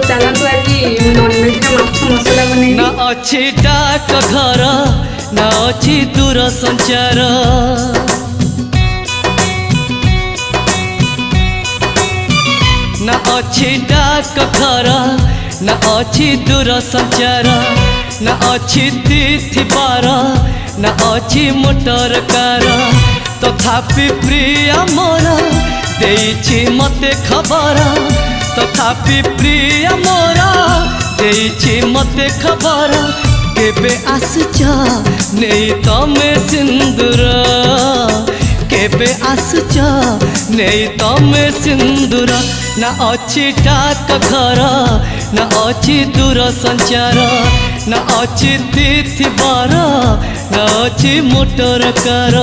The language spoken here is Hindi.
चलतु आज नॉनवेज का माछ मसला बने ना अच्छी डाक घर ना अच्छी दूर संचार ना अच्छी डाक घर ना अच्छी दूर संचार ना अच्छी तिथि बार ना अच्छी मोटर कार तथापि प्रिय मोर देइछि मते खबर तथापि प्रिय मोर देइछि मते खबर केबे आसुच नहीं तमे सिंदूर केबे आसुच नहीं तमे सिंदूर ना अच्छी डाक घर ना अच्छी दूर संचार ना अच्छी तिथि बार ना अच्छी मोटर कार।